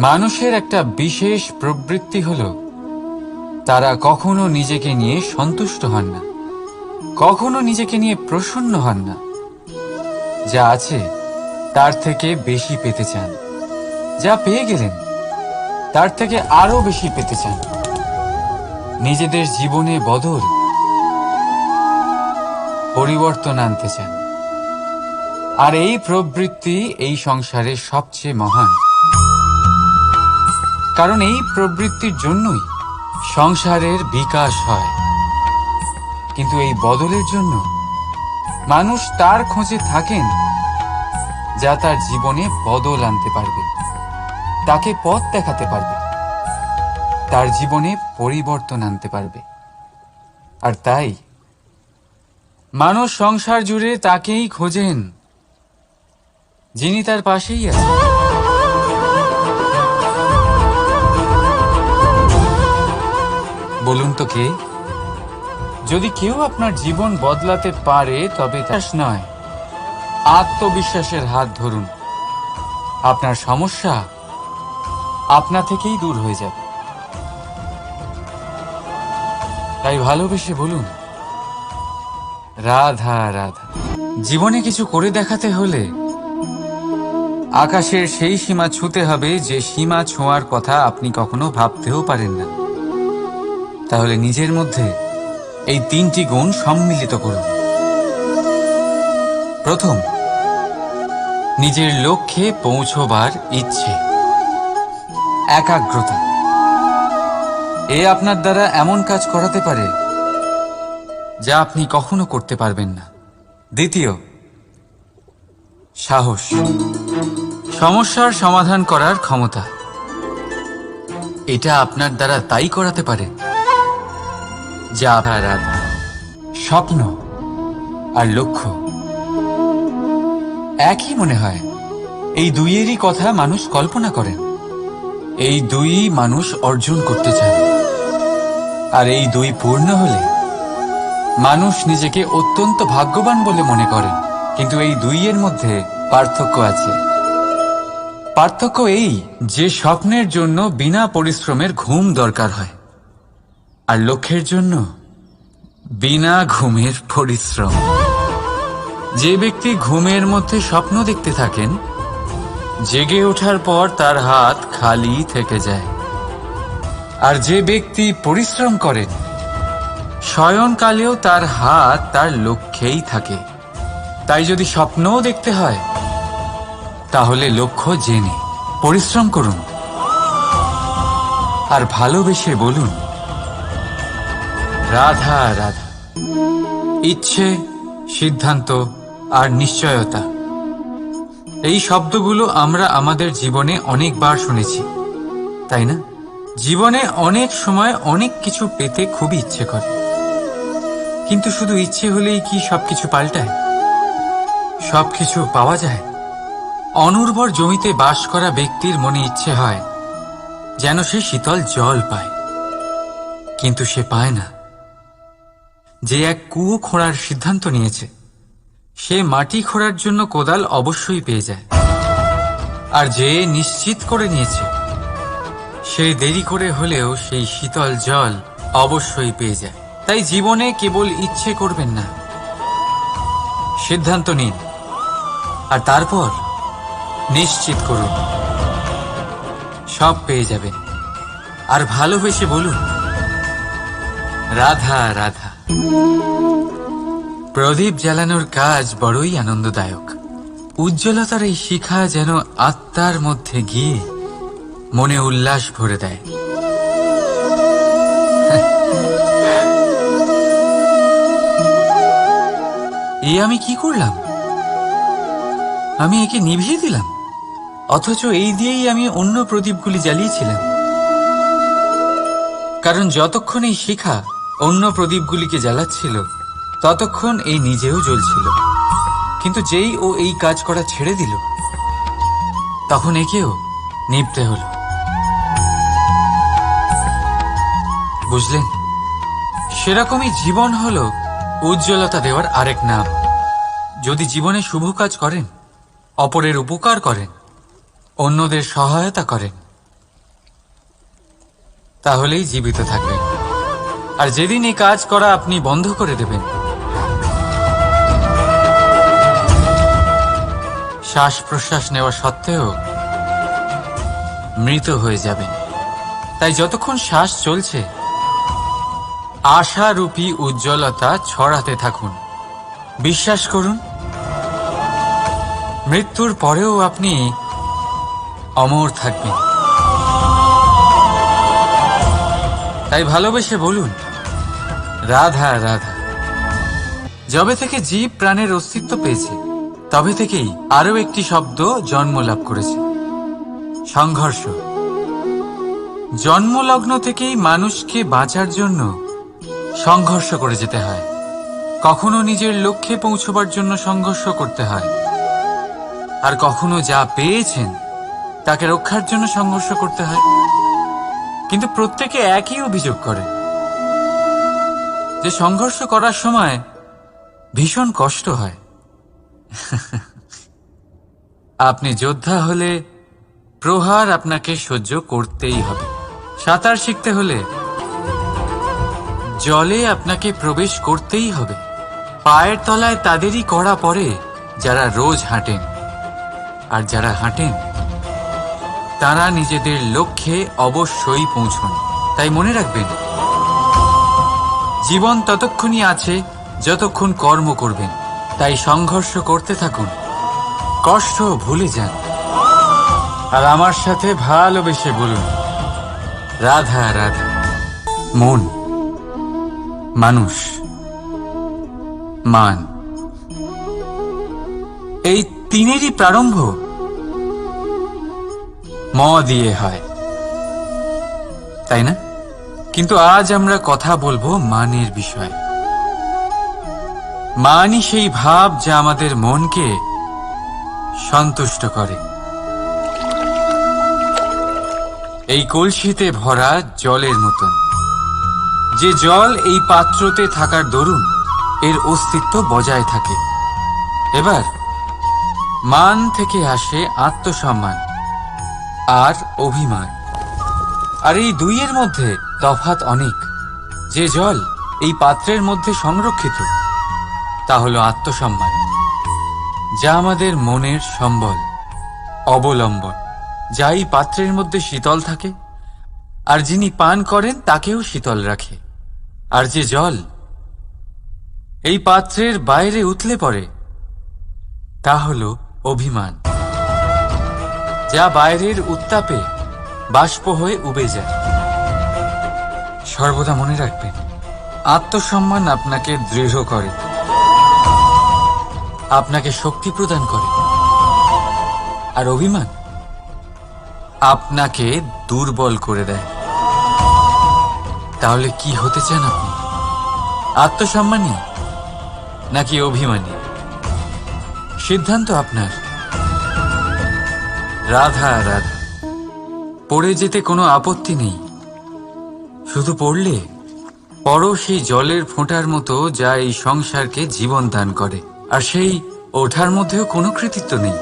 মানুষের একটা বিশেষ প্রবৃত্তি হলো তারা কখনো নিজেকে নিয়ে সন্তুষ্ট হন না, কখনো নিজেকে নিয়ে প্রসন্ন হন না। যা আছে তার থেকে বেশি পেতে চান, যা পেয়ে গেলেন তার থেকে আরো বেশি পেতে চান। নিজেদের জীবনে বদল, পরিবর্তন আনতে চান। আর এই প্রবৃত্তি এই সংসারের সবচেয়ে মহান, কারণ এই প্রবৃত্তির জন্যই সংসারের বিকাশ হয়। কিন্তু এই বদলের জন্য মানুষ তার খোঁজে থাকেন যা তার জীবনে বদল আনতে পারবে, তাকে পথ দেখাতে পারবে, তার জীবনে পরিবর্তন আনতে পারবে। আর তাই মানুষ সংসার জুড়ে তাকেই খোঁজেন যিনি তার পাশেই আছেন। বলুন তো কে? যদি কেউ আপনার জীবন বদলাতে পারে তবে তা নয়, আত্মবিশ্বাসের হাত ধরুন। আপনার সমস্যা আপনা থেকেই দূর হয়ে যাবে। তাই ভালোবেসে বলুন, রাধা রাধা। জীবনে কিছু করে দেখাতে হলে আকাশের সেই সীমা ছুঁতে হবে যে সীমা ছোঁয়ার কথা আপনি কখনো ভাবতেও পারেন না। তাহলে নিজের মধ্যে এই তিনটি গুণ সম্মিলিত করুন। প্রথম, নিজের লক্ষ্যে পৌঁছবার ইচ্ছে, একাগ্রতা। এ আপনার দ্বারা এমন কাজ করাতে পারে যা আপনি কখনো করতে পারবেন না। দ্বিতীয়, সাহস, সমস্যার সমাধান করার ক্ষমতা। এটা আপনার দ্বারা তাই করাতে পারে যা আপনার স্বপ্ন আর লক্ষ্য একই মনে হয়। এই দুইয়েরই কথা মানুষ কল্পনা করেন, এই দুই মানুষ অর্জন করতে চান। আর এই দুই পূর্ণ হলে মানুষ নিজেকে অত্যন্ত ভাগ্যবান বলে মনে করেন। কিন্তু এই দুইয়ের মধ্যে পার্থক্য আছে। পার্থক্য এই যে স্বপ্নের জন্য বিনা পরিশ্রমের ঘুম দরকার হয়, আর লক্ষ্যের জন্য বিনা ঘুমের পরিশ্রম। যে ব্যক্তি ঘুমের মধ্যে স্বপ্ন দেখতে থাকেন, জেগে ওঠার পর তার হাত খালি থেকে যায়। আর যে ব্যক্তি পরিশ্রম করেন, শয়নকালেও তার হাত তার লক্ষ্যেই থাকে। তাই যদি স্বপ্নও দেখতে হয়, তাহলে লক্ষ্য জেনে পরিশ্রম করুন। আর ভালোবেসে বলুন, রাধা রাধা। ইচ্ছে, সিদ্ধান্ত আর নিশ্চয়তা, এই শব্দগুলো আমরা আমাদের জীবনে অনেকবার শুনেছি, তাই না? জীবনে অনেক সময় অনেক কিছু পেতে খুবই ইচ্ছে করে, কিন্তু শুধু ইচ্ছে হলেই কি সবকিছু পাল্টায়? সবকিছু পাওয়া যায়? অনুর্বর জমিতে বাস করা ব্যক্তির মনে ইচ্ছে হয় যেন সে শীতল জল পায়, কিন্তু সে পায় না। যে এক কুয়ো খোঁড়ার সিদ্ধান্ত নিয়েছে, সে মাটি খোঁড়ার জন্য কোদাল অবশ্যই পেয়ে যায়। আর যে নিশ্চিত করে নিয়েছে, সে দেরি করে হলেও সেই শীতল জল অবশ্যই পেয়ে যায়। তাই জীবনে কেবল ইচ্ছে করবেন না, সিদ্ধান্ত নিন আর তারপর নিশ্চিত করুন, সব পেয়ে যাবেন। আর ভালোবেসে বলুন, রাধা রাধা। প্রদীপ জ্বালানোর কাজ বড়ই আনন্দদায়ক। উজ্জ্বলতার এই শিখা যেন আত্মার মধ্যে গিয়ে মনে উল্লাস ভরে দেয়। আমি কি করলাম? আমি একে নিভিয়ে দিলাম, অথচ এই দিয়েই আমি অন্য প্রদীপগুলি জ্বালিয়েছিলাম। কারণ যতক্ষণ এই শিখা অন্য প্রদীপগুলিকে জ্বালাচ্ছিল, ততক্ষণ এই নিজেও জ্বলছিল। কিন্তু যেই ও এই কাজ করা ছেড়ে দিল, তখন একেও নিভতে হলো। বুঝলেন? সেরকমই জীবন হলো উজ্জ্বলতা দেওয়ার আরেক নাম। যদি জীবনে শুভ কাজ করেন, অপরের উপকার করেন, অন্যদের সহায়তা করেন, তাহলেই জীবিত থাকবেন। আর যেদিন এই কাজ করা আপনি বন্ধ করে দেবেন, শ্বাস প্রশ্বাস নেওয়া সত্ত্বেও মৃত হয়ে যাবেন। তাই যতক্ষণ শ্বাস চলছে, আশারূপী উজ্জ্বলতা ছড়াতে থাকুন। বিশ্বাস করুন, মৃত্যুর পরেও আপনি অমর থাকবেন। তাই ভালোবেসে বলুন, রাধা রাধা। যবে থেকে জীব প্রাণের অস্তিত্ব পেয়েছে, তবে থেকেই আরো একটি শব্দ জন্ম লাভ করেছে, সংঘর্ষ। জন্মলগ্ন থেকেই মানুষকে বাঁচার জন্য সংঘর্ষ করে যেতে হয়। কখনো নিজের লক্ষ্যে পৌঁছবার জন্য সংঘর্ষ করতে হয়, আর কখনো যা পেয়েছেন তাকে রক্ষার জন্য সংঘর্ষ করতে হয়। কিন্তু প্রত্যেকে একই অভিযোগ করে যে সংঘর্ষ করার সময় ভীষণ কষ্ট হয়। আপনি যোদ্ধা হলে প্রহার আপনাকে সহ্য করতেই হবে। সাঁতার শিখতে হলে জলে আপনাকে প্রবেশ করতেই হবে। পায়ের তলায় তাদেরই কড়া পড়ে যারা রোজ হাঁটেন, আর যারা হাঁটেন তারা নিজেদের লক্ষ্যে অবশ্যই পৌঁছন। তাই মনে রাখবেন, জীবন ততক্ষণই আছে যতক্ষণ কর্ম করবেন। তাই সংঘর্ষ করতে থাকুন, কষ্ট ভুলে যান, আর আমার সাথে ভালোবেসে বলুন, রাধা রাধা। মন, মানুষ, মান, এই তিনেরই প্রারম্ভ ম দিয়ে হয়, তাই না? কিন্তু আজ আমরা কথা বলবো মানের বিষয়ে। মানই সেই ভাব যা আমাদের মনকে সন্তুষ্ট করে। এই কলসিতে ভরা জলের মতন, যে জল এই পাত্রতে থাকার দরুন এর অস্তিত্ব বজায় থাকে। এবার মান থেকে আসে আত্মসম্মান আর অভিমান, আর এই দুইয়ের মধ্যে তফাৎ অনেক। যে জল এই পাত্রের মধ্যে সংরক্ষিত, তা হলো আত্মসম্মান, যা আমাদের মনের সম্বল, অবলম্বন, যা এই পাত্রের মধ্যে শীতল থাকে, আর যিনি পান করেন তাকেও শীতল রাখে। আর যে জল এই পাত্রের বাইরে উতলে পড়ে, তা হলো অভিমান, যা বাইরের উত্তাপে বাষ্প হয়ে উবে যায়। সর্বদা মনে রাখবেন, আত্মসম্মান আপনাকে দৃঢ় করে, আপনাকে শক্তি প্রদান করে, আর অভিমান আপনাকে দুর্বল করে দেয়। তাহলে কি হতে চান আপনি? আত্মসম্মানী নাকি অভিমানী? সিদ্ধান্ত আপনার। রাধা রাধা। পড়ে যেতে কোনো আপত্তি নেই, শুধু পড়লে পড়ো সেই জলের ফোঁটার মতো যা এই সংসারকে জীবন দান করে। আর সেই ওঠার মধ্যেও কোনো কৃতিত্ব নেই,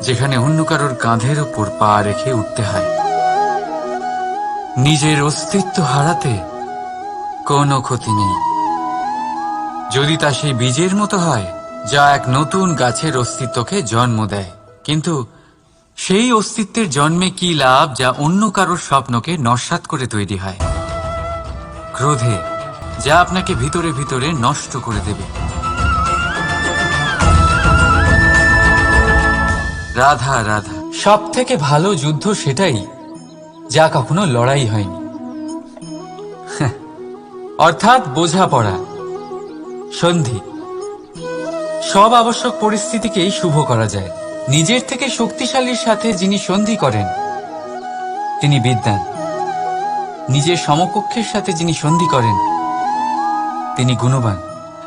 যেখানে অন্য কারোর কাঁধের ওপর পা রেখে উঠতে হয়। নিজের অস্তিত্ব হারাতে কোনো ক্ষতি নেই, যদি তা সেই বীজের মতো হয় যা এক নতুন গাছের অস্তিত্বকে জন্ম দেয়। কিন্তু সেই অস্তিত্বের জন্মে কি লাভ যা অন্য কারোর স্বপ্নকে নস্যাৎ করে তৈরি হয়? ক্রোধে, যা আপনাকে ভিতরে ভিতরে নষ্ট করে দেবে। রাধা রাধা। সব থেকে ভালো যুদ্ধ সেটাই যা কখনো লড়াই হয়নি, অর্থাৎ বোঝাপড়া, সন্ধি। সব আবশ্যক পরিস্থিতিকেই শুভ করা যায়। নিজের থেকে শক্তিশালীর সাথে যিনি সন্ধি করেন তিনি বিদ্বান। নিজের সমকক্ষের সাথে যিনি সন্ধি করেন তিনি গুণবান।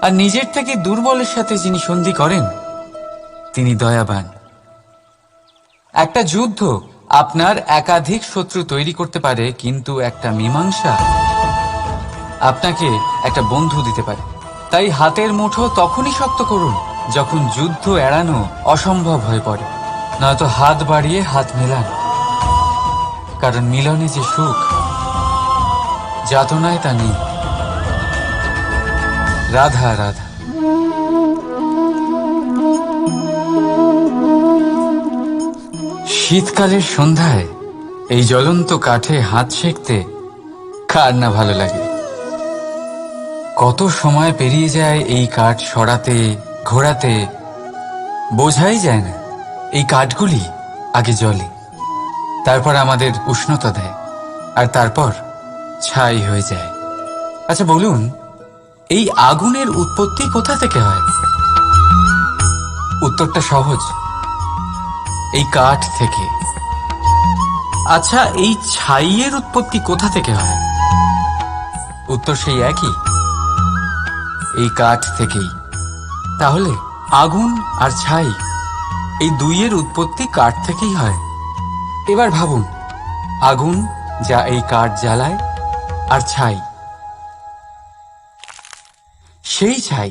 আর নিজের থেকে দুর্বলের সাথে যিনি সন্ধি করেন তিনি দয়াবান। একটা যুদ্ধ আপনার একাধিক শত্রু তৈরি করতে পারে, কিন্তু একটা মীমাংসা আপনাকে একটা বন্ধু দিতে পারে। তাই হাতের মুঠো তখনই শক্ত করুন যখন যুদ্ধ এড়ানো অসম্ভব হয়ে পড়ে, নয়তো হাত বাড়িয়ে হাত মেলান, কারণ মিলনে যে সুখ, যাতনায় তা নেই। রাধা রাধা। শীতকালের সন্ধ্যায় এই জ্বলন্ত কাঠে হাত সেঁকতে কার না ভালো লাগে। কত সময় পেরিয়ে যায় এই কাঠ সরাতে ঘোরাতে, বোঝাই যায় না। এই কাঠগুলি আগে জ্বলে, তারপর আমাদের উষ্ণতা দেয়, আর তারপর ছাই হয়ে যায়। আচ্ছা বলুন, এই আগুনের উৎপত্তি কোথা থেকে হয়? উত্তরটা সহজ, এই কাঠ থেকে। আচ্ছা, এই ছাইয়ের উৎপত্তি কোথা থেকে হয়? উত্তর সেই একই, এই কাঠ থেকেই। তাহলে আগুন আর ছাই, এই দুইয়ের উৎপত্তি কাঠ থেকেই হয়। এবার ভাবুন, আগুন যা এই কাঠ জ্বালায়, আর ছাই সেই ছাই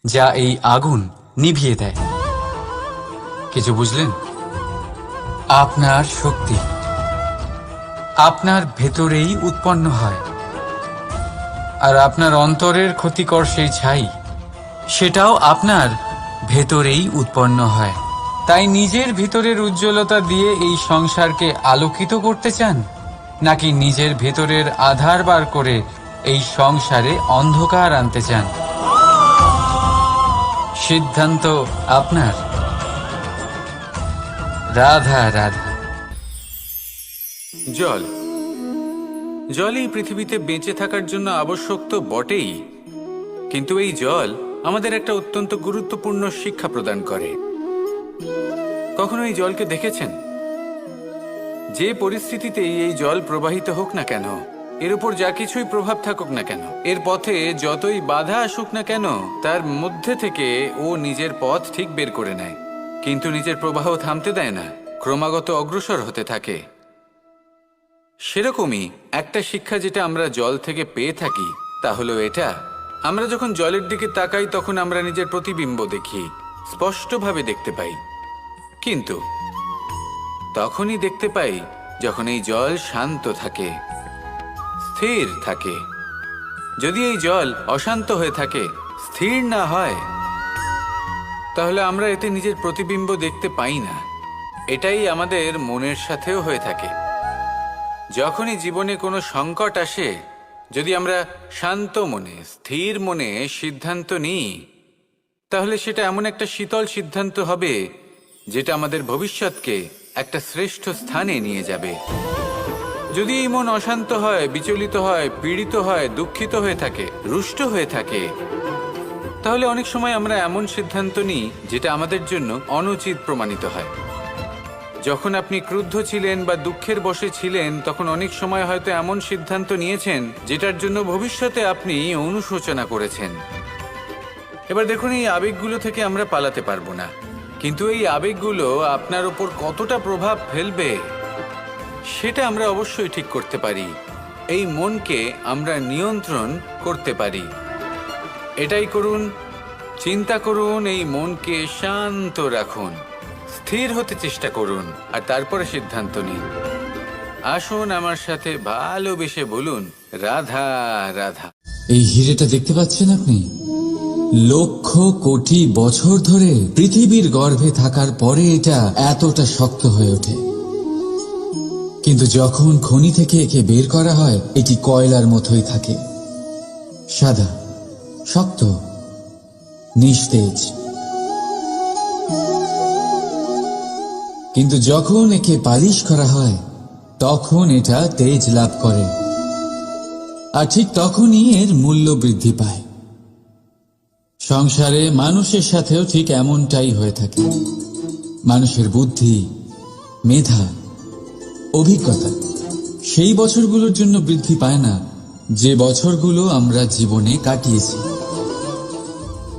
যা এই আগুন নিভিয়ে দেয়। কিছু বুঝলেন? আপনার শক্তি আপনার ভেতরেই উৎপন্ন হয়, আর আপনার অন্তরের ক্ষতিকর সেই ছাই, সেটাও আপনার ভেতরেই উৎপন্ন হয়। তাই নিজের ভিতরের উজ্জ্বলতা দিয়ে এই সংসারকে আলোকিত করতে চান, নাকি নিজের ভেতরের আধার বার করে এই সংসারে অন্ধকার আনতে চান? সিদ্ধান্ত আপনার। রাধা রাধা। জল জলই পৃথিবীতে বেঁচে থাকার জন্য আবশ্যক তো বটেই, কিন্তু এই জল আমাদের একটা অত্যন্ত গুরুত্বপূর্ণ শিক্ষা প্রদান করে। কখনো এই জলকে দেখেছেন? যে পরিস্থিতিতেই এই জল প্রবাহিত হোক না কেন, এর উপর যা কিছুই প্রভাব থাকুক না কেন, এর পথে যতই বাধা আসুক না কেন, তার মধ্যে থেকে ও নিজের পথ ঠিক বের করে নেয়, কিন্তু নিজের প্রবাহ থামতে দেয় না, ক্রমাগত অগ্রসর হতে থাকে। সেরকমই একটা শিক্ষা যেটা আমরা জল থেকে পেয়ে থাকি, তা হলো এটা: আমরা যখন জলের দিকে তাকাই তখন আমরা নিজের প্রতিবিম্ব দেখি, স্পষ্টভাবে দেখতে পাই, কিন্তু তখনই দেখতে পাই যখন এই জল শান্ত থাকে, স্থির থাকে। যদি এই জল অশান্ত হয়ে থাকে, স্থির না হয়, তাহলে আমরা এতে নিজের প্রতিবিম্ব দেখতে পাই না। এটাই আমাদের মনের সাথেও হয়ে থাকে। যখনই জীবনে কোনো সংকট আসে, যদি আমরা শান্ত মনে, স্থির মনে সিদ্ধান্ত নিই, তাহলে সেটা এমন একটা শীতল সিদ্ধান্ত হবে যেটা আমাদের ভবিষ্যৎকে একটা শ্রেষ্ঠ স্থানে নিয়ে যাবে। যদি এই মন অশান্ত হয়, বিচলিত হয়, পীড়িত হয়, দুঃখিত হয়ে থাকে, রুষ্ট হয়ে থাকে, তাহলে অনেক সময় আমরা এমন সিদ্ধান্ত নিই যেটা আমাদের জন্য অনুচিত প্রমাণিত হয়। যখন আপনি ক্রুদ্ধ ছিলেন বা দুঃখের বশে ছিলেন, তখন অনেক সময় হয়তো এমন সিদ্ধান্ত নিয়েছেন যেটার জন্য ভবিষ্যতে আপনি অনুশোচনা করেছেন। এবার দেখুন, এই আবেগগুলো থেকে আমরা পালাতে পারবো না, কিন্তু এই আবেগগুলো আপনার উপর কতটা প্রভাব ফেলবে সেটা আমরা অবশ্যই ঠিক করতে পারি। এই মনকে আমরা নিয়ন্ত্রণ করতে পারি। এটাই করুন, চিন্তা করুন, এই মনকে শান্ত রাখুন, স্থির হতে চেষ্টা করুন, আর তারপরে সিদ্ধান্ত নিন। আসুন আমার সাথে ভালোবেসে বলুন, রাধা রাধা। এই হিরেটা দেখতে পাচ্ছেন আপনি? লক্ষ কোটি বছর ধরে পৃথিবীর গর্ভে থাকার পরে এটা এতটা শক্ত হয়ে ওঠে, কিন্তু যখন খনি থেকে একে বের করা হয়, এটি কয়লার মতোই থাকে, সাদা, শক্ত, নিস্তেজ। কিন্তু যখন একে পালিশ করা হয়, তখন এটা তেজ লাভ করে, আর ঠিক তখনই এর মূল্য বৃদ্ধি পায়। সংসারে মানুষের সাথেও ঠিক এমনটাই হয়ে থাকে। মানুষের বুদ্ধি, মেধা, অভিজ্ঞতা সেই বছরগুলোর জন্য বৃদ্ধি পায় না যে বছরগুলো আমরা জীবনে কাটিয়েছি,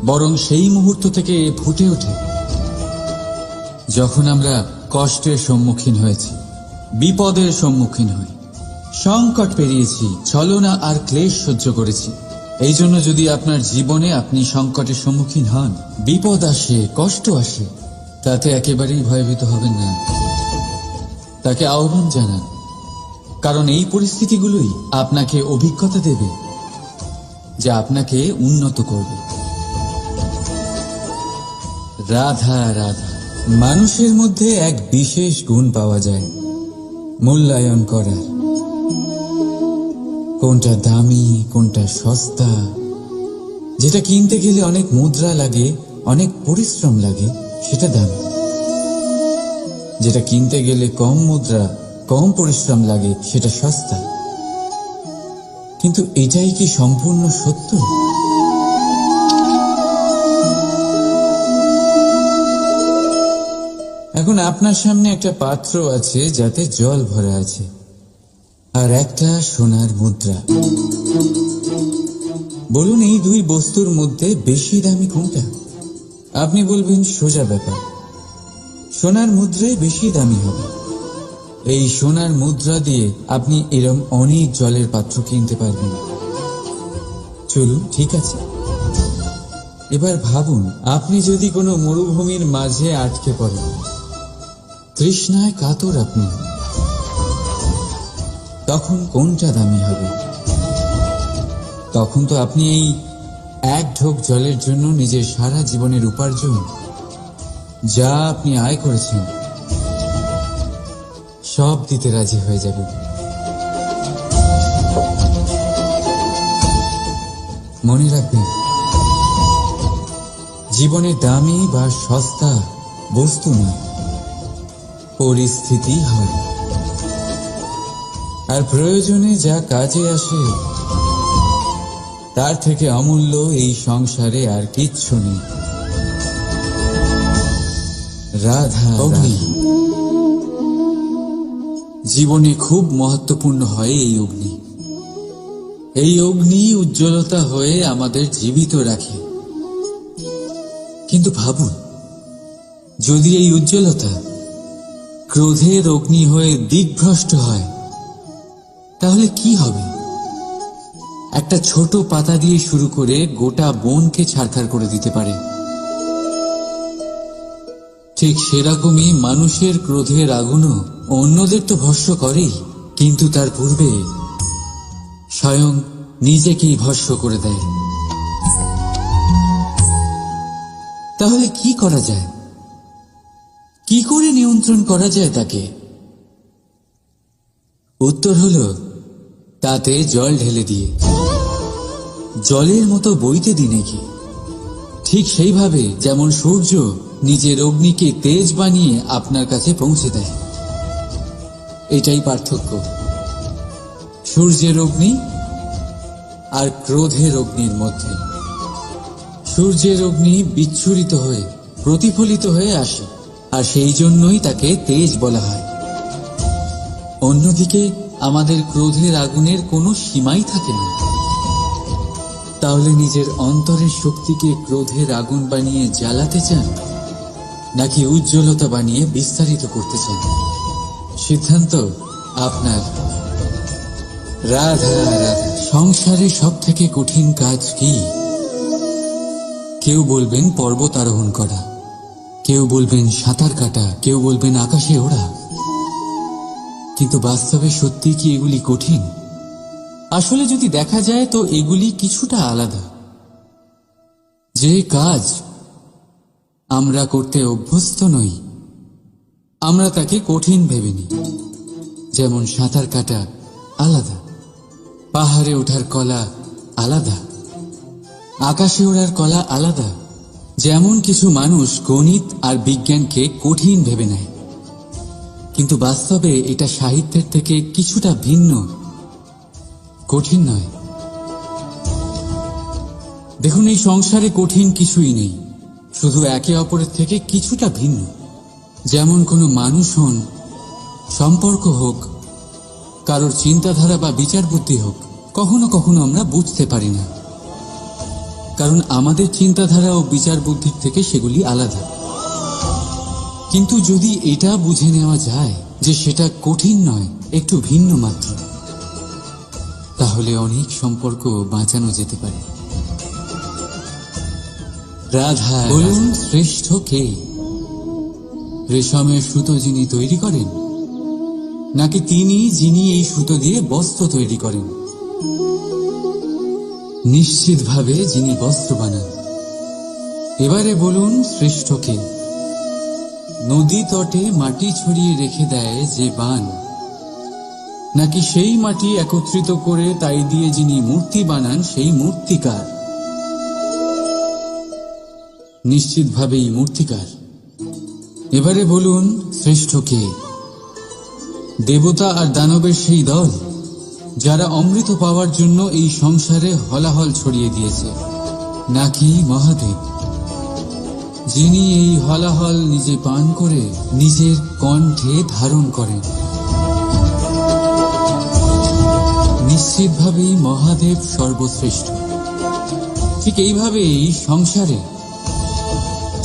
বরং সেই মুহূর্ত থেকে ফুটে ওঠে যখন আমরা কষ্টের সম্মুখীন হয়েছি, বিপদের সম্মুখীন হই, সংকট পেরিয়েছি, ছলনা আর ক্লেশ সহ্য করেছি। এই জন্য যদি আপনার জীবনে আপনি সংকটের সম্মুখীন হন, বিপদ আসে, কষ্ট আসে, তাতে একেবারেই ভয়ভীত হবেন না। তাকে আহ্বান জানান, কারণ এই পরিস্থিতিগুলোই আপনাকে অভিজ্ঞতা দেবে, যা আপনাকে উন্নত করবে। রাধা রাধা। মানুষের মধ্যে এক বিশেষ গুণ পাওয়া যায়, মূল্যায়ন করার। কোনটা দামি, কোনটা সস্তা, যেটা কিনতে গেলে অনেক মুদ্রা লাগে, অনেক পরিশ্রম লাগে, সেটা দামি। যেটা কিনতে গেলে কম মুদ্রা, কম পরিশ্রম লাগে, সেটা সস্তা। কিন্তু এটাই কি সম্পূর্ণ সত্য? এখন আপনার সামনে একটা পাত্র আছে যাতে জল ভরা আছে, আর একটা সোনার মুদ্রা। বলুন, এই দুই বস্তুর মধ্যে বেশি দামি কোনটা? আপনি বলবেন সোজা ব্যাপার, সোনার মুদ্রাই বেশি দামি হবে। এই সোনার মুদ্রা দিয়ে আপনি এরম অনেক জলের পাত্র কিনতে পারবেন। চলুন, ঠিক আছে। এবার ভাবুন, আপনি যদি কোনো মরুভূমির মাঝে আটকে পড়েন, তৃষ্ণায় কাতর আপনি, তখন কোনটা দামি হবে? তখন তো আপনি এই এক ঢোক জলের জন্য নিজের সারা জীবনের উপার্জন, যা আপনি আয় করেছেন, সব দিতে রাজি হয়ে যাবেন। মনে রাখবেন, জীবনে দামি বা সস্তা বস্তু না, পরিস্থিতি হয়। আর প্রয়োজনে যা কাজে আসে, তার থেকে অমূল্য এই সংসারে আর কিচ্ছু নেই। রাধা অগ্নি। জীবনে খুব মহত্বপূর্ণ হয় এই অগ্নি। এই অগ্নি উজ্জ্বলতা হয়ে আমাদের জীবিত রাখে। কিন্তু ভাবুন, যদি এই উজ্জ্বলতা ক্রোধের অগ্নি হয়ে দিকভ্রষ্ট হয়, তাহলে কি হবে? একটা ছোট পাতা দিয়ে শুরু করে গোটা বনকে ছারখার করে দিতে পারে। ঠিক সেরকমই মানুষের ক্রোধের আগুনও অন্যদের তো ভস্ম করেই, কিন্তু তার পূর্বে স্বয়ং নিজেকেই ভস্ম করে দেয়। তাহলে কি করা যায়? কি করে নিয়ন্ত্রণ করা যায় তাকে? উত্তর হলো, তাতে জল ঢেলে দিয়ে, জলের মতো বইতে দিন নাকি। ঠিক সেইভাবে যেমন সূর্য নিজের অগ্নিকে তেজ বানিয়ে আপনার কাছে পৌঁছে দেয়। এটাই পার্থক্য সূর্যের অগ্নি আর ক্রোধের অগ্নির মধ্যে। সূর্যের অগ্নি বিচ্ছুরিত হয়ে প্রতিফলিত হয়ে আসে, আর সেই জন্যই তাকে তেজ বলা হয়। অন্যদিকে আমাদের ক্রোধের আগুনের কোনো সীমাই থাকে না। তাহলে নিজের অন্তরের শক্তিকে ক্রোধের আগুন বানিয়ে জ্বালাতে চান, নাকি উজ্জ্বলতা বানিয়ে বিস্তারিত করতে চান? সিদ্ধান্ত আপনার। রাধা রাধা। সংসারে সব থেকে কঠিন কাজ কি? কেউ বলবেন পর্বত আরোহণ করা, কেউ বলবেন সাঁতার কাটা, কেউ বলবেন আকাশে ওড়া। কিন্তু বাস্তবে সত্যি কি এগুলি কঠিন? আসলে যদি দেখা যায় তো এগুলি কিছুটা আলাদা। যে কাজ আমরা করতে অভ্যস্ত নই, আমরা তাকে কঠিন ভেবে নিই। যেমন সাঁতার কাটা আলাদা, পাহাড়ে ওঠার কলা আলাদা, আকাশে ওড়ার কলা আলাদা। যেমন কিছু মানুষ গণিত আর বিজ্ঞানকে কঠিন ভেবে নেয়, কিন্তু বাস্তবে এটা সাহিত্যের থেকে কিছুটা ভিন্ন, কঠিন নয়। দেখুন, এই সংসারে কঠিন কিছুই নেই, শুধু একে অপরের থেকে কিছুটা ভিন্ন। যেমন কোনো মানুষ হন, সম্পর্ক হোক, কারোর চিন্তাধারা বা বিচার বুদ্ধি হোক, কখনো কখনো আমরা বুঝতে পারি না, কারণ আমাদের চিন্তাধারা ও বিচার বুদ্ধির থেকে সেগুলি আলাদা। কিন্তু যদি এটা বুঝে নেওয়া যায় যে সেটা কঠিন নয়, একটু ভিন্ন মাত্র, তাহলে অনেক সম্পর্ক বাঁচানো যেতে পারে। রাধা, বলুন শ্রেষ্ঠ কে? রেশমের সুতো যিনি তৈরি করেন, নাকি তিনি যিনি এই সুতো দিয়ে বস্ত্র তৈরি করেন? নিশ্চিতভাবে যিনি বস্ত্র বানান। এবারে বলুন শ্রেষ্ঠ কে? নদী তটে মাটি ছড়িয়ে রেখে দেয় যে বান, নাকি সেই মাটি একত্রিত করে তাই দিয়ে যিনি মূর্তি বানান সেই মূর্তিকার? নিশ্চিতভাবেই মূর্তিকার। এবারে বলুন শ্রেষ্ঠ কে? দেবতা আর দানবের সেই দল যারা অমৃত পাওয়ার জন্য এই সংসারে হলাহল ছড়িয়ে দিয়েছে, নাকি মহাদেব যিনি এই হলাহল নিজে পান করে নিজের কণ্ঠে ধারণ করেন? নিশ্চিতভাবেই মহাদেব সর্বশ্রেষ্ঠ। ঠিক এইভাবেই সংসারে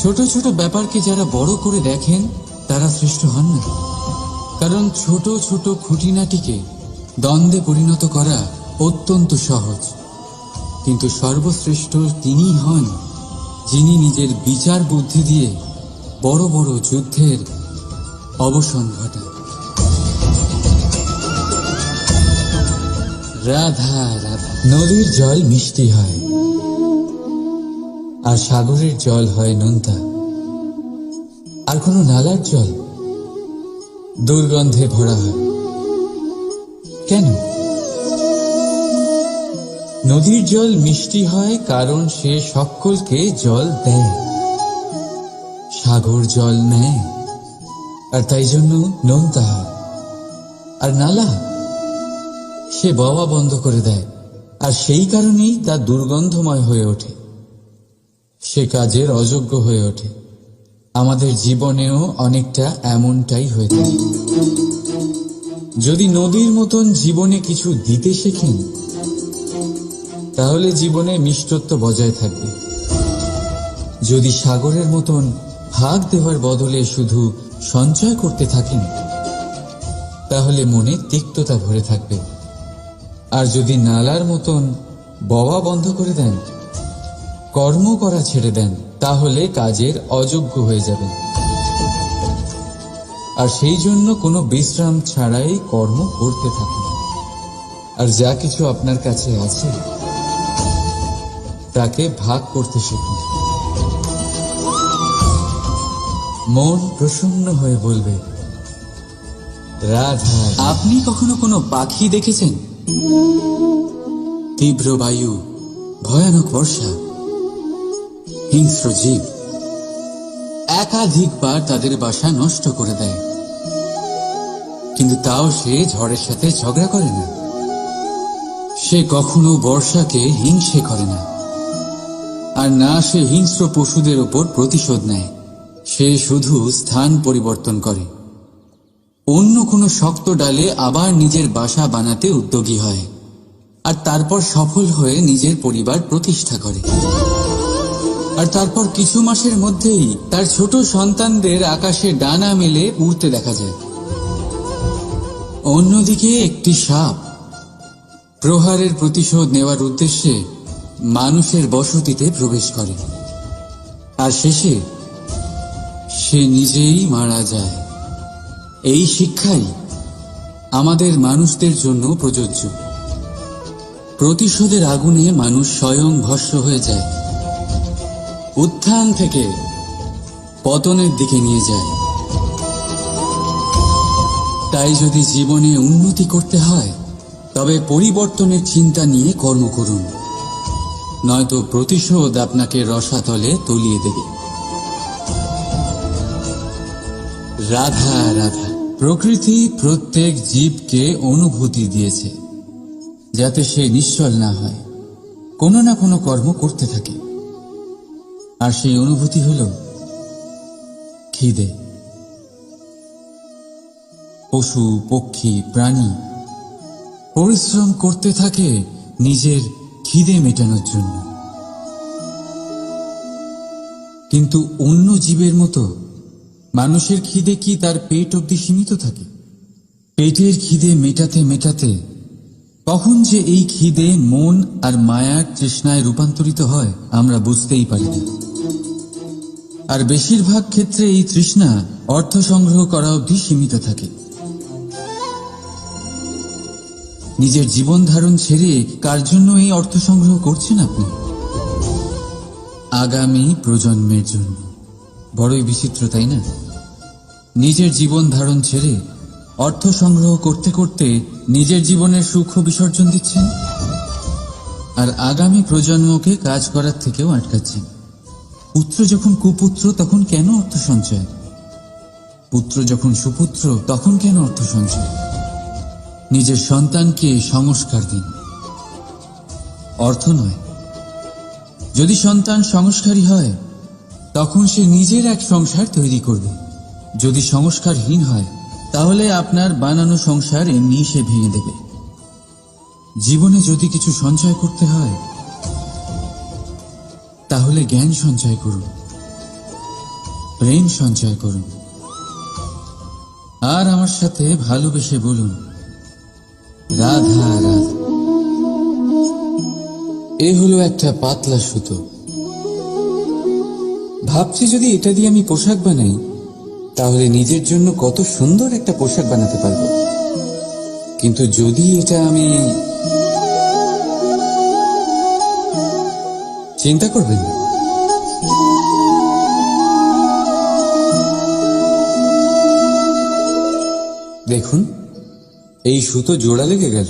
ছোট ছোট ব্যাপারকে যারা বড় করে দেখেন তারা শ্রেষ্ঠ হন না, কারণ ছোট ছোট খুঁটিনাটিকে দ্বন্দ্বে পরিণত করা অত্যন্ত সহজ। কিন্তু সর্বশ্রেষ্ঠ তিনিই হন যিনি নিজের বিচার বুদ্ধি দিয়ে বড় বড় যুদ্ধের অবসান ঘটান। রাধা রাধা। নদীর জল মিষ্টি হয় আর সাগরের জল হয় নোনতা, আর কোনো নালার জল দুর্গন্ধে ভরা হয়। কেন? নদীর জল মিষ্টি হয় কারণ সে সকলকে জল দেয়, সাগর জল নেয় আর তাই জন্য নোনতা হয়। আর নালা সে বওয়া বন্ধ করে দেয় আর সেই কারণেই তা দুর্গন্ধময় হয়ে ওঠে, সে কাজের অযোগ্য হয়ে ওঠে। আমাদের জীবনেও অনেকটা এমনটাই হয়ে থাকে। যদি নদীর মতন জীবনে কিছু দিতে শেখেন তাহলে জীবনে মিষ্টত্ব বজায় থাকবে। যদি সাগরের মতন ভাগ দেওয়ার বদলে শুধু সঞ্চয় করতে থাকেন তাহলে মনে তিক্ততা ভরে থাকবে। আর যদি নালার মতন বওয়া বন্ধ করে দেন, কর্ম করা ছেড়ে দেন, তাহলে কাজের অযোগ্য হয়ে যাবেন। আর সেই জন্য কোনো বিশ্রাম ছাড়াই কর্ম করতে থাকুন। আর যা কিছু আপনার কাছে আছে তাকে ভাগ করতে শিখুন। মন প্রসন্ন হয়ে বলবে রাধা। আপনি কখনো কোনো পাখি দেখেছেন? তীব্র বায়ু, ভয়ানক বর্ষা, হিংস্র জীব একাধিকবার তাদের বাসা নষ্ট করে দেয়, কিন্তু তাও সে ঝড়ের সাথে ঝগড়া করে না। সে কখনো বর্ষাকে হিংসে করে না, আর না সে হিংস্র পশুদের ওপর প্রতিশোধ নেয়। সে শুধু স্থান পরিবর্তন করে, অন্য কোনো শক্ত ডালে আবার নিজের বাসা বানাতে উদ্যোগী হয়, আর তারপর সফল হয়ে নিজের পরিবার প্রতিষ্ঠা করে। আর তারপর কিছু মাসের মধ্যেই তার ছোট সন্তানদের আকাশে ডানা মেলে উড়তে দেখা যায়। অন্যদিকে একটি সাপ প্রহারের প্রতিশোধ নেওয়ার উদ্দেশ্যে মানুষের বসতিতে প্রবেশ করে, আর শেষে সে নিজেই মারা যায়। এই শিক্ষাই আমাদের মানুষদের জন্য প্রযোজ্য। প্রতিশোধের আগুনে মানুষ স্বয়ং ভস্ম হয়ে যায়, উত্থান থেকে পতনের দিকে নিয়ে যায়। তাই যদি জীবনে উন্নতি করতে হয় তবে পরিবর্তনের চিন্তা নিয়ে কর্ম করুন, নয়তো প্রতিশোধ আপনাকে রসাতলে তলিয়ে দেবে। রাধা রাধা। প্রকৃতি প্রত্যেক জীবকে অনুভূতি দিয়েছে যাতে সে নিশ্চল না হয়, কোনো না কোনো কর্ম করতে থাকে। আর সেই অনুভূতি হল খিদে। পশু পক্ষী প্রাণী পরিশ্রম করতে থাকে নিজের খিদে মেটানোর জন্য, কিন্তু অন্য জীবের মতো মানুষের খিদে কি তার পেট অবধি সীমিত থাকে? পেটের খিদে মেটাতে মেটাতে কখন যে এই খিদে মন আর মায়ার তৃষ্ণায় রূপান্তরিত হয় আমরা বুঝতেই পারি না। আর বেশিরভাগ ক্ষেত্রে এই তৃষ্ণা অর্থ সংগ্রহ করা অবধি সীমিত থাকে। নিজের জীবন ধারণ ছেড়ে কার জন্য এই অর্থ সংগ্রহ করছেন আপনি? আগামী প্রজন্মের জন্য। বড়ই বিচিত্র, তাই না? নিজের জীবন ধারণ ছেড়ে অর্থ সংগ্রহ করতে করতে নিজের জীবনের সুখ বিসর্জন দিচ্ছেন, আর আগামী প্রজন্মকে কাজ করার থেকেও আটকাচ্ছেন। পুত্র যখন কুপুত্র তখন কেন অর্থ সঞ্চয়? পুত্র যখন সুপুত্র তখন কেন অর্থ সঞ্চয়? নিজের সন্তানকে সংস্কার দিন, অর্থ নয়। যদি সন্তান সংস্কারী হয় তখন সে নিজের এক সংসার তৈরি করবে। যদি সংস্কারহীন হয় তাহলে আপনার বানানো সংসার এমনি সে ভেঙে দেবে। জীবনে যদি কিছু সঞ্চয় করতে হয় তাহলে জ্ঞান সঞ্চয় করুন, প্রেম সঞ্চয় করুন, আর আমার সাথে ভালোবেসে বলুন, রাধা রাধা। এ হলো একটা পাতলা সুতো। ভাবছি যদি এটা দিয়ে আমি পোশাক বানাই তাহলে নিজের জন্য কত সুন্দর একটা পোশাক বানাতে পারবো। কিন্তু যদি এটা আমি... চিন্তা করবেন না। দেখুন, এই সুতো জোড়া লেগে গেল।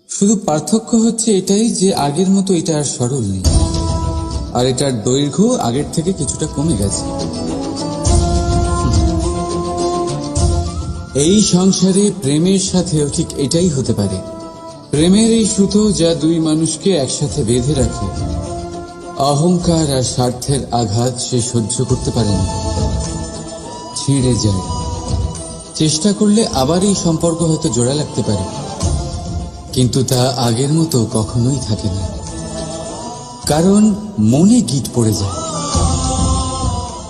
শুধু পার্থক্য হচ্ছে এটাই যে আগের মতো এটা আর সরল নেই, আর এটার দৈর্ঘ্য আগের থেকে কিছুটা কমে গেছে। এই সংসারে প্রেমের সাথেও ঠিক এটাই হতে পারে। প্রেমের এই সুতো যা দুই মানুষকে একসাথে বেঁধে রাখে, অহংকার আর স্বার্থের আঘাত সে সহ্য করতে পারে না, ছিঁড়ে যায়। চেষ্টা করলে আবার এই সম্পর্ক হয়তো জোড়া লাগতে পারে, কিন্তু তা আগের মতো কখনোই থাকে না, কারণ মনে গিট পড়ে যায়।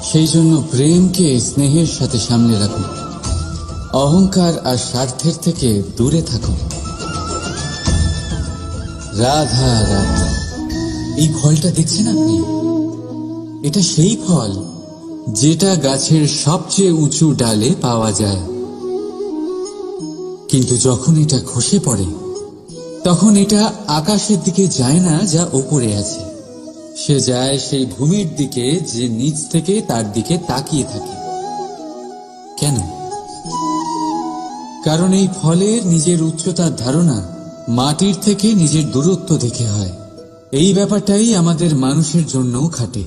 সেই জন্য প্রেমকে স্নেহের সাথে সামনে রাখুন, অহংকার আর স্বার্থের থেকে দূরে থাকুন। রাধা রাধা। এই ফলটা দেখছেন আপনি? এটা সেই ফল যেটা গাছের সবচেয়ে উঁচু ডালে পাওয়া যায়, কিন্তু যখন এটা খসে পড়ে তখন এটা আকাশের দিকে যায় না যা ওপরে আছে, সে যায় সেই ভূমির দিকে যে নিচ থেকে তার দিকে তাকিয়ে থাকে। কেন? কারণ এই ফলের নিজের উচ্চতার ধারণা মাটির থেকে নিজের দূরত্ব দেখে হয়। এই ব্যাপারটাই আমাদের মানুষের জন্যও খাটে।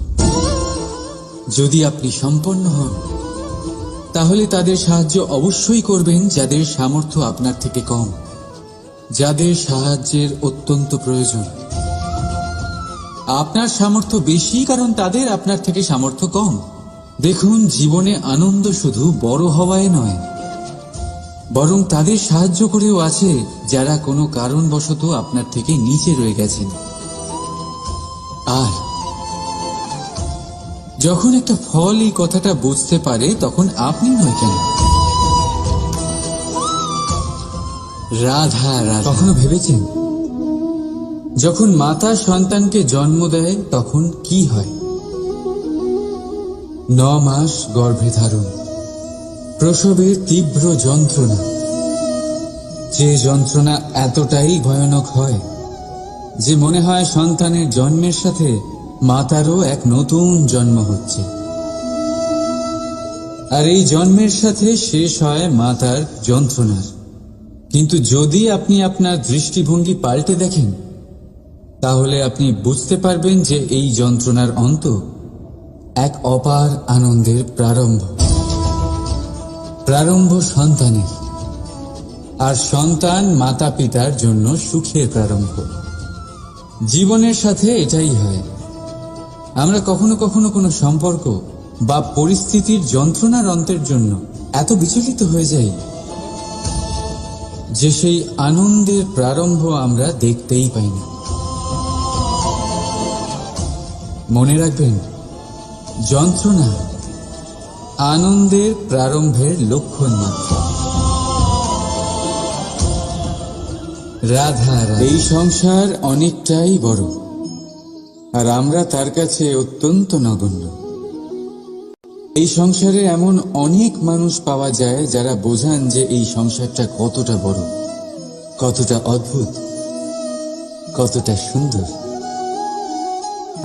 যদি আপনি সম্পন্ন হন তাহলে তাদের সাহায্য অবশ্যই করবেন যাদের সামর্থ্য আপনার থেকে কম, যাদের সাহায্যের অত্যন্ত প্রয়োজন। আপনার সামর্থ্য বেশি কারণ তাদের আপনার থেকে সামর্থ্য কম। দেখুন, জীবনে আনন্দ শুধু বড় হওয়ায় নয়, বরং তাদের সাহায্য করেও আছে যারা কোনো কারণবশত আপনার থেকে নিচে রয়ে গেছেন। আর যখন একটা ফল এই কথাটা বুঝতে পারে তখন আপনি নয় কেন? রাধা রাধা। কখনো ভেবেছেন যখন মাতা সন্তানকে জন্ম দেয় তখন কি হয়? 9 মাস গর্ভে ধারণ, প্রসবের তীব্র যন্ত্রণা, যে যন্ত্রণা এতটাই ভয়ানক হয় যে মনে হয় সন্তানের জন্মের সাথে মাতারও এক নতুন জন্ম হচ্ছে, আর এই জন্মের সাথে শেষ হয় মাতার যন্ত্রণার। কিন্তু যদি আপনি আপনার দৃষ্টিভঙ্গি পাল্টে দেখেন তাহলে আপনি বুঝতে পারবেন যে এই যন্ত্রণার অন্ত এক অপার আনন্দের প্রারম্ভ সন্তানের, আর সন্তান মাতা পিতার জন্য সুখের প্রারম্ভ। জীবনের সাথে এটাই হয়। আমরা কখনো কখনো কোনো সম্পর্ক বা পরিস্থিতির যন্ত্রণার অন্তের জন্য এত বিচলিত হয়ে যাই যে সেই আনন্দের প্রারম্ভ আমরা দেখতেই পাই না। মনে রাখবেন, যন্ত্রণা আনন্দের প্রারম্ভের লক্ষণ মাত্র। রাধা এই সংসার অনেকটাই বড়, আর আমরা তার কাছে অত্যন্ত নগণ্য। এই সংসারে এমন অনেক মানুষ পাওয়া যায় যারা বোঝান যে এই সংসারটা কতটা বড়, কতটা অদ্ভুত, কতটা সুন্দর।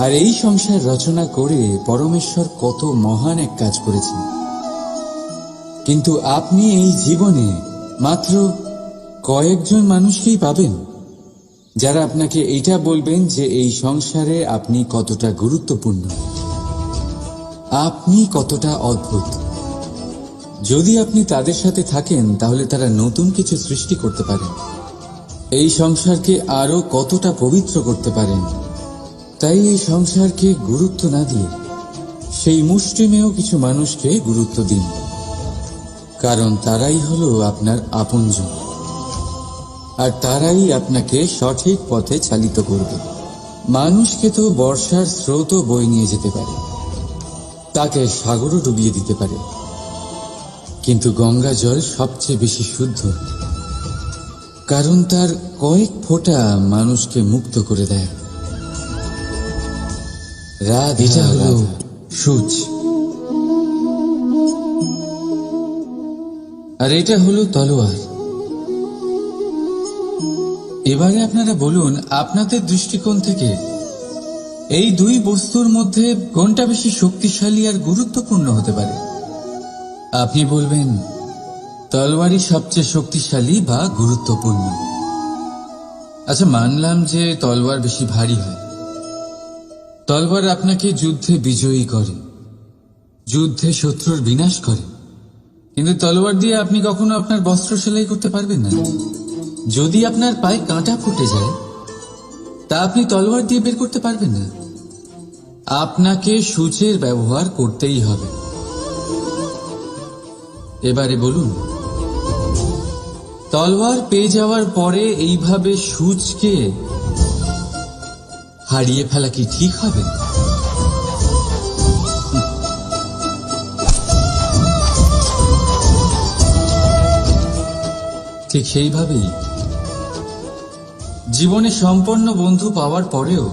আর এই সংসার রচনা করে পরমেশ্বর কত মহান এক কাজ করেছেন। কিন্তু আপনি এই জীবনে মাত্র কয়েকজন মানুষকেই পাবেন যারা আপনাকে এটা বলবেন যে এই সংসারে আপনি কতটা গুরুত্বপূর্ণ, আপনি কতটা অদ্ভুত। যদি আপনি তাদের সাথে থাকেন তাহলে তারা নতুন কিছু সৃষ্টি করতে পারেন, এই সংসারকে আরো কতটা পবিত্র করতে পারেন। তাই এই সংসারকে গুরুত্ব না দিয়ে সেই মুষ্টিমেয় কিছু মানুষকে গুরুত্ব দিন, কারণ তারাই হলো আপনার আপনজন, আর তারাই আপনাকে সঠিক পথে চালিত করবে। মানুষকে তো বর্ষার স্রোতও বয়ে নিয়ে যেতে পারে, তাকে সাগরও ডুবিয়ে দিতে পারে, কিন্তু গঙ্গা জল সবচেয়ে বেশি শুদ্ধ, কারণ তার কয়েক ফোঁটা মানুষকে মুক্ত করে দেয়। এটা হলো সূচ, আর এটা হলো তলোয়ার। এবারে আপনারা বলুন, আপনাদের দৃষ্টিকোণ থেকে এই দুই বস্তুর মধ্যে কোনটা বেশি শক্তিশালী আর গুরুত্বপূর্ণ হতে পারে? আপনি বলবেন তলোয়ারই সবচেয়ে শক্তিশালী বা গুরুত্বপূর্ণ। আচ্ছা, মানলাম যে তলোয়ার বেশি ভারী হয়। তলোয়ার আপনাকে যুদ্ধে বিজয়ী করে, যুদ্ধে শত্রুর বিনাশ করে, কিন্তু তলোয়ার দিয়ে আপনি কখনো আপনার বস্ত্র সেলাই করতে পারবেন না। যদি আপনার পায়ে কাঁটা ফুটে যায় তা আপনি তলোয়ার দিয়ে বের করতে পারবেন না। আপনাকে সূচের ব্যবহার করতেই হবে। এবারে বলুন, তলোয়ার পেয়ে যাওয়ার পরে এইভাবে সূচকে হারিয়ে ফেলা কি ঠিক হবে? ঠিক সেইভাবেই জীবনে সম্পন্ন বন্ধু পাওয়ার পরেও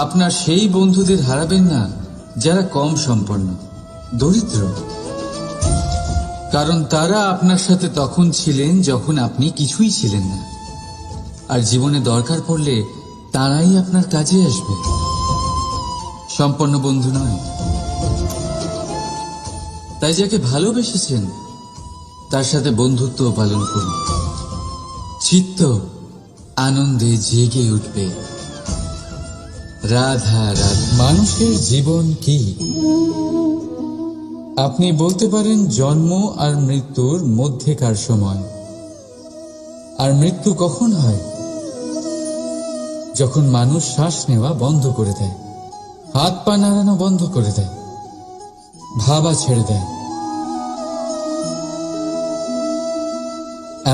আপনার সেই বন্ধুদের হারাবেন না যারা কম সম্পন্ন, দরিদ্র, কারণ তারা আপনার সাথে তখন ছিলেন যখন আপনি কিছুই ছিলেন না, আর জীবনে দরকার পড়লে তারাই আপনার কাজে আসবে, সম্পন্ন বন্ধু নয়। তাই যাকে ভালোবেসেছেন তার সাথে বন্ধুত্ব পালন করুন, চিত্ত আনন্দে জেগে উঠবে। রাধা রাধা। মানুষের জীবন কি? আপনি বলতে পারেন জন্ম আর মৃত্যুর মধ্যেকার সময়। আর মৃত্যু কখন হয়? যখন মানুষ শ্বাস নেওয়া বন্ধ করে দেয়, হাত পা নাড়ানো বন্ধ করে দেয়, ভাবা ছেড়ে দেয়।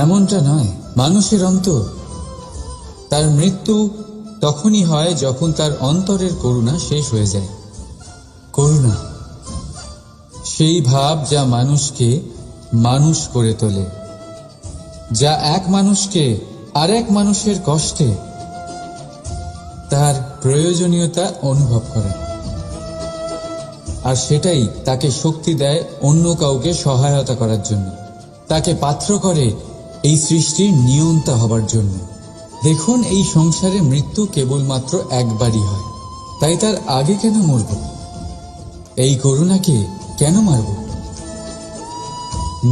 এমনটা নয়, মানুষের অন্তর, তার মৃত্যু তখনই হয় যখন তার অন্তরের করুণা শেষ হয়ে যায়। করুণা সেই ভাব যা মানুষকে মানুষ করে তোলে, যা এক মানুষকে আরেক মানুষের কষ্টে তার প্রয়োজনীয়তা অনুভব করে, আর সেটাই তাকে শক্তি দেয় অন্য কাউকে সহায়তা করার জন্য, তাকে পাত্র করে এই সৃষ্টির নিয়ন্তা হবার জন্য। দেখুন, এই সংসারে মৃত্যু কেবলমাত্র একবারই হয়, তাই তার আগে কেন মরব? এই করুণাকে কেন মারব?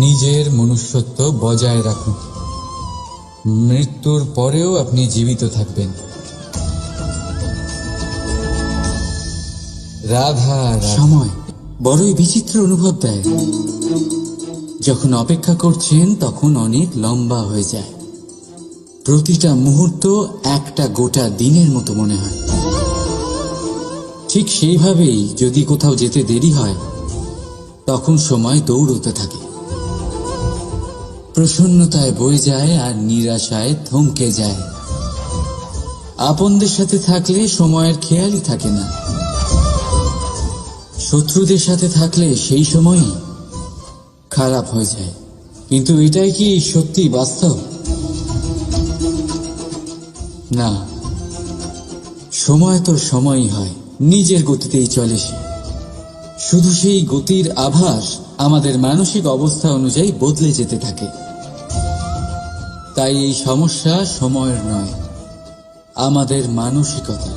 নিজের মনুষ্যত্ব বজায় রাখুন, মৃত্যুর পরেও আপনি জীবিত থাকবেন। রাধা। সময় বড়ই বিচিত্র অনুভব দেয়। যখন অপেক্ষা করছেন তখন অনেক লম্বা হয়ে যায়, প্রতিটা মুহূর্ত একটা গোটা দিনের মতো মনে হয়। ঠিক সেইভাবেই যদি কোথাও যেতে দেরি হয় তখন সময় দৌড়তে থাকে, প্রসন্নতায় বয়ে যায় আর নিরাশায় থমকে যায়। আপনদের সাথে থাকলে সময়ের খেয়ালই থাকে না, শত্রুদের সাথে থাকলে সেই সময়ই খারাপ হয়ে যায়। কিন্তু এটাই কি সত্যি বাস্তব? না, সময় তো সময়ই হয়, নিজের গতিতেই চলে সে। শুধু সেই গতির আভাস আমাদের মানসিক অবস্থা অনুযায়ী বদলে যেতে থাকে। তাই এই সমস্যা সময়ের নয়, আমাদের মানসিকতা।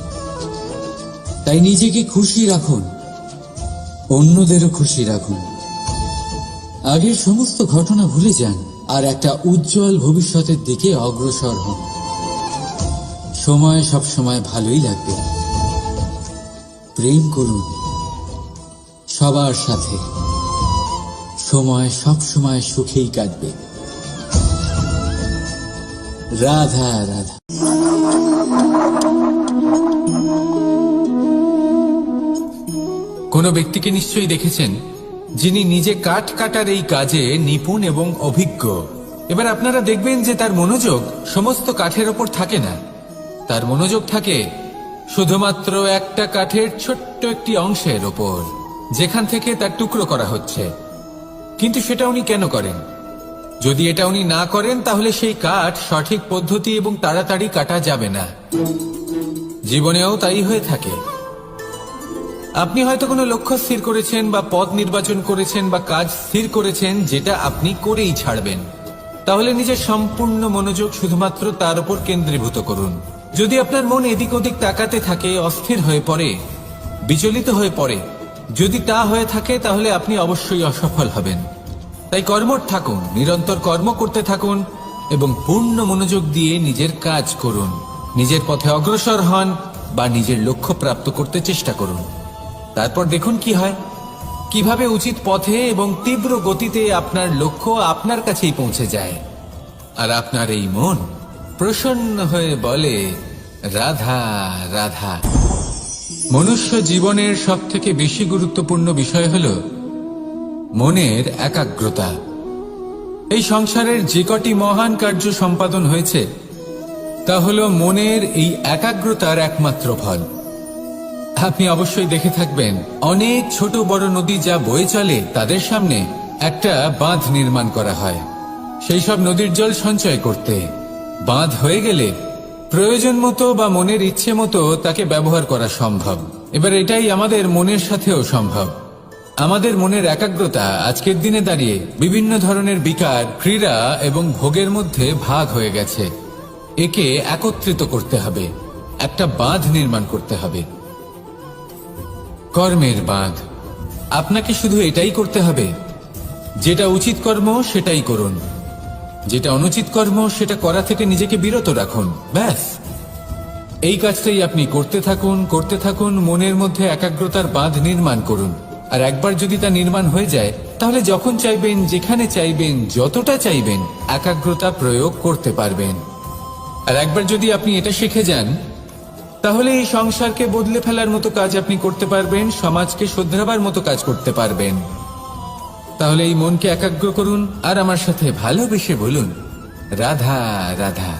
তাই নিজেকে খুশি রাখুন, অন্যদেরও খুশি রাখুন। আগের সমস্ত ঘটনা ভুলে যান আর একটা উজ্জ্বল ভবিষ্যতের দিকে অগ্রসর হন। সময় সব সময় ভালোই লাগবে। প্রেম করুন সবার সাথে, সময় সব সময় সুখেই কাটবে। রাধা রাধা। কোনো ব্যক্তিকে নিশ্চয়ই দেখেছেন যিনি নিজে কাঠ কাটার এই কাজে নিপুণ এবং অভিজ্ঞ। এবার আপনারা দেখবেন যে তার মনোযোগ সমস্ত কাঠের ওপর থাকে না, তার মনোযোগ থাকে শুধুমাত্র একটা কাঠের ছোট্ট একটি অংশের ওপর, যেখান থেকে তার টুকরো করা হচ্ছে। কিন্তু সেটা উনি কেন করেন? যদি এটা উনি না করেন তাহলে সেই কাঠ সঠিক পদ্ধতি এবং তাড়াতাড়ি কাটা যাবে না। জীবনেও তাই হয়ে থাকে। আপনি হয়তো কোনো লক্ষ্য স্থির করেছেন বা পথ নির্বাচন করেছেন বা কাজ স্থির করেছেন যেটা আপনি করেই ছাড়বেন। তাহলে নিজের সম্পূর্ণ মনোযোগ শুধুমাত্র তার উপর কেন্দ্রীভূত করুন। যদি আপনার মন এদিক ওদিক তাকাতে থাকে, অস্থির হয়ে পড়ে, বিচলিত হয়ে পড়ে, যদি তা হয়ে থাকে তাহলে আপনি অবশ্যই অসফল হবেন। তাই কর্মঠ থাকুন, নিরন্তর কর্ম করতে থাকুন এবং পূর্ণ মনোযোগ দিয়ে নিজের কাজ করুন। নিজের পথে অগ্রসর হন বা নিজের লক্ষ্য প্রাপ্ত করতে চেষ্টা করুন। তারপর দেখুন কি হয়, কিভাবে উচিত পথে এবং তীব্র গতিতে আপনার লক্ষ্য আপনার কাছেই পৌঁছে যায়। আর আপনার এই মন প্রসন্ন হয়ে বলে রাধা রাধা। মনুষ্য জীবনের সবথেকে বেশি গুরুত্বপূর্ণ বিষয় হল মনের একাগ্রতা। এই সংসারের যে কটি মহান কার্য সম্পাদন হয়েছে তা হল মনের এই একাগ্রতার একমাত্র ফল। আপনি অবশ্যই দেখে থাকবেন অনেক ছোট বড় নদী যা বয়ে চলে তাদের সামনে একটা বাঁধ নির্মাণ করা হয় সেই সব নদীর জল সঞ্চয় করতে। বাঁধ হয়ে গেলে প্রয়োজন মতো বা মনের ইচ্ছে মতো তাকে ব্যবহার করা সম্ভব। এবার এটাই আমাদের মনের সাথেও সম্ভব। আমাদের মনের একাগ্রতা আজকের দিনে দাঁড়িয়ে বিভিন্ন ধরনের বিকার, ক্রীড়া এবং ভোগের মধ্যে ভাগ হয়ে গেছে। একে একত্রিত করতে হবে, একটা বাঁধ নির্মাণ করতে হবে, কর্মের বাঁধ। আপনাকে শুধু এটাই করতে হবে, যেটা উচিত কর্ম সেটাই করুন, যেটা অনুচিত কর্ম সেটা করা থেকে নিজেকে বিরত রাখুন। ব্যাস, এই কাজটাই আপনি করতে থাকুন, করতে থাকুন। মনের মধ্যে একাগ্রতার বাঁধ নির্মাণ করুন। আর একবার যদি তা নির্মাণ হয়ে যায় তাহলে যখন চাইবেন, যেখানে চাইবেন, যতটা চাইবেন একাগ্রতা প্রয়োগ করতে পারবেন। আর একবার যদি আপনি এটা শিখে যান তাহলে এই সংসারকে বদলে ফেলার মতো কাজ আপনি করতে পারবেন, সমাজকে শোধরাবার মতো কাজ করতে পারবেন। তাহলে এই মনকে একাগ্র করুন আর আমার সাথে ভালোবেসে বলুন রাধা রাধা।